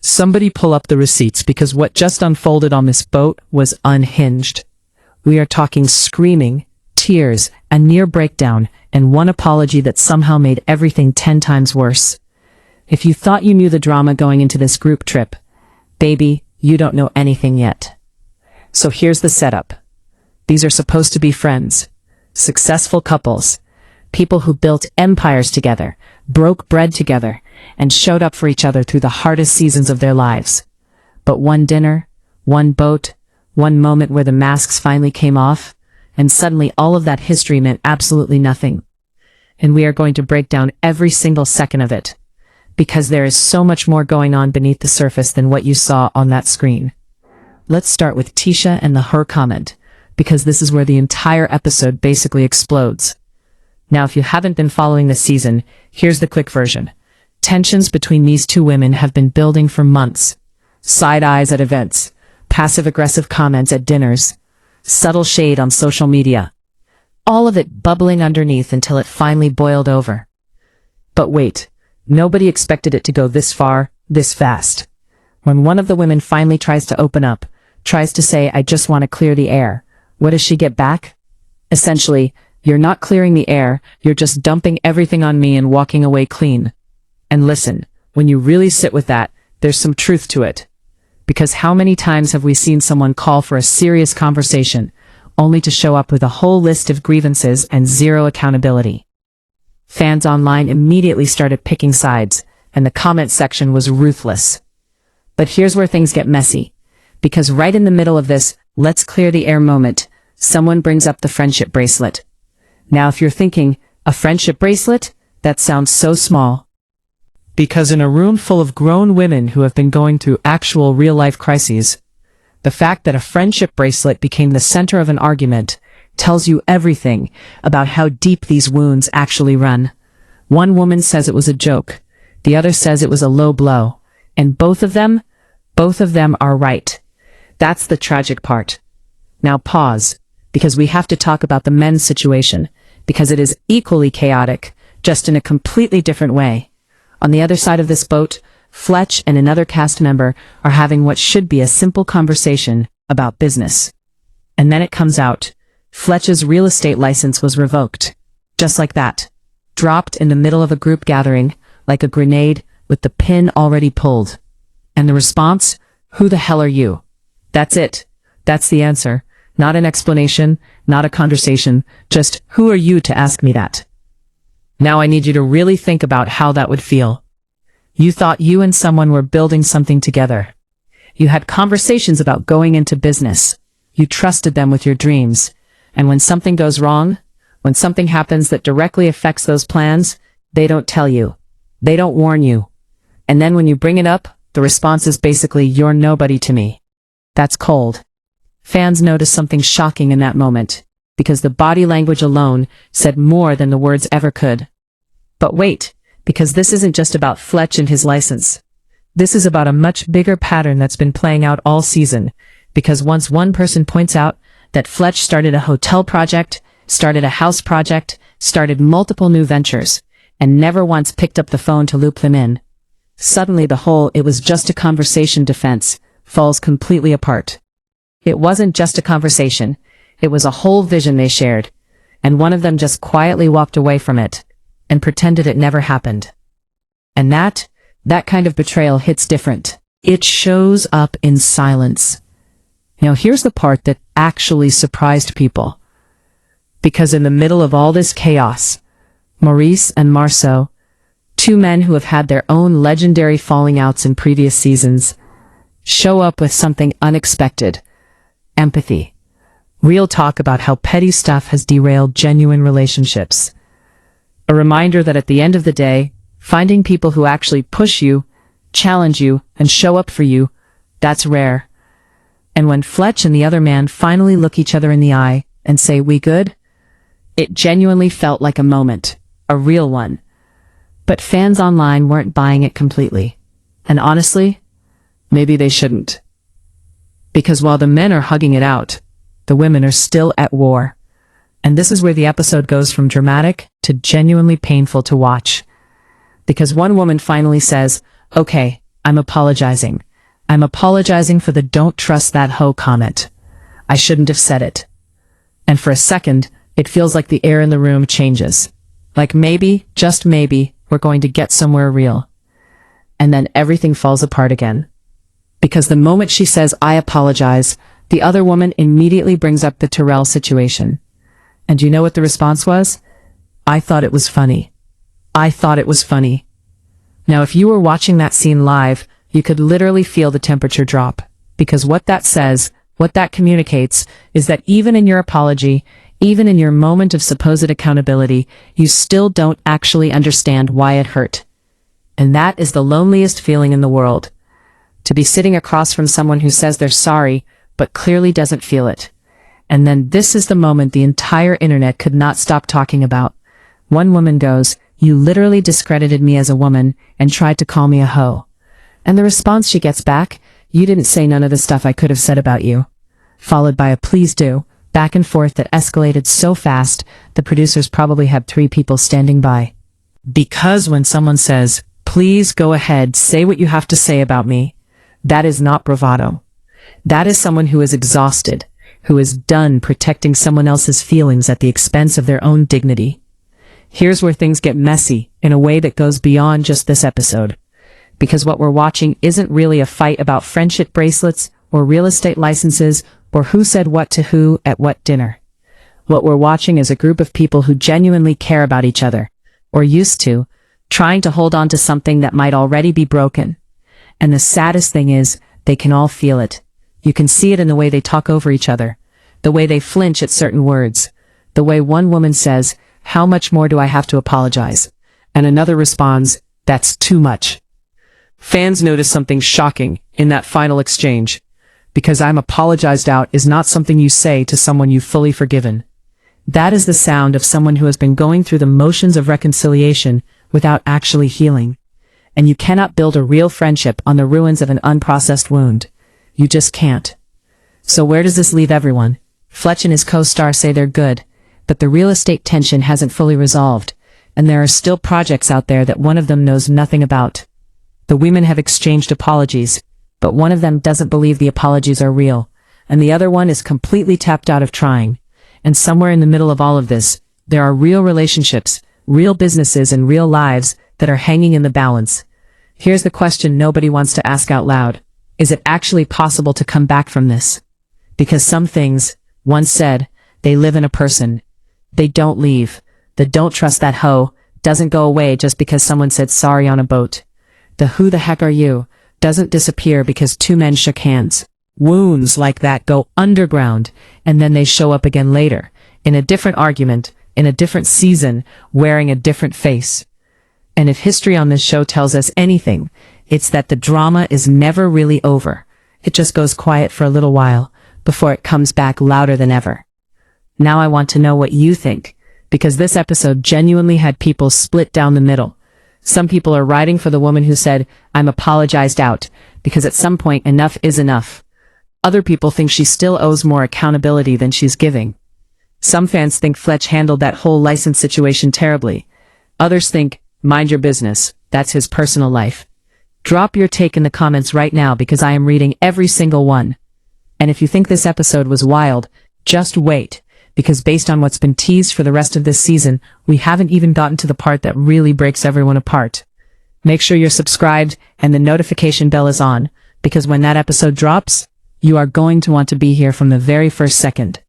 Somebody pull up the receipts because what just unfolded on this boat was unhinged. We are talking screaming, tears, a near breakdown, and one apology that somehow made everything 10 times worse. If you thought you knew the drama going into this group trip, baby, you don't know anything yet. So here's the setup. These are supposed to be friends, successful couples, people who built empires together, broke bread together, and showed up for each other through the hardest seasons of their lives. But one dinner, one boat, one moment where the masks finally came off, and suddenly all of that history meant absolutely nothing. And we are going to break down every single second of it, because there is so much more going on beneath the surface than what you saw on that screen. Let's start with Tisha and the her comment, because this is where the entire episode basically explodes. Now, if you haven't been following the season, here's the quick version. Tensions between these two women have been building for months. Side eyes at events, passive-aggressive comments at dinners, subtle shade on social media. All of it bubbling underneath until it finally boiled over. But wait, nobody expected it to go this far, this fast. When one of the women finally tries to open up, tries to say, "I just want to clear the air," what does she get back? Essentially, "You're not clearing the air, you're just dumping everything on me and walking away clean." And listen, when you really sit with that, there's some truth to it. Because how many times have we seen someone call for a serious conversation, only to show up with a whole list of grievances and zero accountability? Fans online immediately started picking sides, and the comment section was ruthless. But here's where things get messy. Because right in the middle of this "let's clear the air" moment, someone brings up the friendship bracelet. Now if you're thinking, a friendship bracelet? That sounds so small. Because in a room full of grown women who have been going through actual real-life crises, the fact that a friendship bracelet became the center of an argument tells you everything about how deep these wounds actually run. One woman says it was a joke, the other says it was a low blow, and both of them are right. That's the tragic part. Now pause, because we have to talk about the men's situation, because it is equally chaotic, just in a completely different way. On the other side of this boat, Fletch and another cast member are having what should be a simple conversation about business. And then it comes out. Fletch's real estate license was revoked. Just like that. Dropped in the middle of a group gathering, like a grenade, with the pin already pulled. And the response? "Who the hell are you?" That's it. That's the answer. Not an explanation, not a conversation, just "who are you to ask me that?" Now I need you to really think about how that would feel. You thought you and someone were building something together. You had conversations about going into business. You trusted them with your dreams. And when something goes wrong, when something happens that directly affects those plans, they don't tell you. They don't warn you. And then when you bring it up, the response is basically, "You're nobody to me." That's cold. Fans noticed something shocking in that moment, because the body language alone said more than the words ever could. But wait, because this isn't just about Fletch and his license. This is about a much bigger pattern that's been playing out all season, because once one person points out that Fletch started a hotel project, started a house project, started multiple new ventures, and never once picked up the phone to loop them in, suddenly the whole "it was just a conversation" defense falls completely apart. It wasn't just a conversation, it was a whole vision they shared, and one of them just quietly walked away from it, and pretended it never happened. And that kind of betrayal hits different. It shows up in silence. Now here's the part that actually surprised people. Because in the middle of all this chaos, Maurice and Marsau, two men who have had their own legendary falling outs in previous seasons, show up with something unexpected. Empathy. Real talk about how petty stuff has derailed genuine relationships. A reminder that at the end of the day, finding people who actually push you, challenge you, and show up for you, that's rare. And when Fletch and the other man finally look each other in the eye and say, "We good?" it genuinely felt like a moment, a real one. But fans online weren't buying it completely. And honestly, maybe they shouldn't. Because while the men are hugging it out, the women are still at war. And this is where the episode goes from dramatic to genuinely painful to watch. Because one woman finally says, "Okay, I'm apologizing. I'm apologizing for the "don't trust that hoe" comment. I shouldn't have said it. And for a second, it feels like the air in the room changes. Like maybe, just maybe, we're going to get somewhere real. And then everything falls apart again. Because the moment she says, "I apologize," the other woman immediately brings up the Terrell situation. And you know what the response was? "I thought it was funny. I thought it was funny." Now, if you were watching that scene live, you could literally feel the temperature drop. Because what that says, what that communicates, is that even in your apology, even in your moment of supposed accountability, you still don't actually understand why it hurt. And that is the loneliest feeling in the world. To be sitting across from someone who says they're sorry, but clearly doesn't feel it. And then this is the moment the entire internet could not stop talking about. One woman goes, "You literally discredited me as a woman and tried to call me a hoe." And the response she gets back, "You didn't say none of the stuff I could have said about you." Followed by a "please do," back and forth that escalated so fast, the producers probably had 3 people standing by. Because when someone says, "Please go ahead, say what you have to say about me," that is not bravado. That is someone who is exhausted, who is done protecting someone else's feelings at the expense of their own dignity. Here's where things get messy in a way that goes beyond just this episode. Because what we're watching isn't really a fight about friendship bracelets or real estate licenses or who said what to who at what dinner. What we're watching is a group of people who genuinely care about each other, or used to, trying to hold on to something that might already be broken. And the saddest thing is, they can all feel it. You can see it in the way they talk over each other, the way they flinch at certain words, the way one woman says, "How much more do I have to apologize?" And another responds, "That's too much." Fans notice something shocking in that final exchange. Because "I'm apologized out" is not something you say to someone you've fully forgiven. That is the sound of someone who has been going through the motions of reconciliation without actually healing. And you cannot build a real friendship on the ruins of an unprocessed wound. You just can't. So where does this leave everyone? Fletch and his co-star say they're good, but the real estate tension hasn't fully resolved, and there are still projects out there that one of them knows nothing about. The women have exchanged apologies, but one of them doesn't believe the apologies are real, and the other one is completely tapped out of trying. And somewhere in the middle of all of this, there are real relationships, real businesses, and real lives that are hanging in the balance. Here's the question nobody wants to ask out loud. Is it actually possible to come back from this? Because some things, once said, they live in a person. They don't leave. The "don't trust that hoe" doesn't go away just because someone said sorry on a boat. The "who the heck are you" doesn't disappear because 2 men shook hands. Wounds like that go underground, and then they show up again later, in a different argument, in a different season, wearing a different face. And if history on this show tells us anything, it's that the drama is never really over. It just goes quiet for a little while, before it comes back louder than ever. Now I want to know what you think, because this episode genuinely had people split down the middle. Some people are riding for the woman who said, "I'm apologized out," because at some point enough is enough. Other people think she still owes more accountability than she's giving. Some fans think Fletch handled that whole license situation terribly. Others think, mind your business, that's his personal life. Drop your take in the comments right now because I am reading every single one. And if you think this episode was wild, just wait, because based on what's been teased for the rest of this season, we haven't even gotten to the part that really breaks everyone apart. Make sure you're subscribed and the notification bell is on, because when that episode drops, you are going to want to be here from the very first second.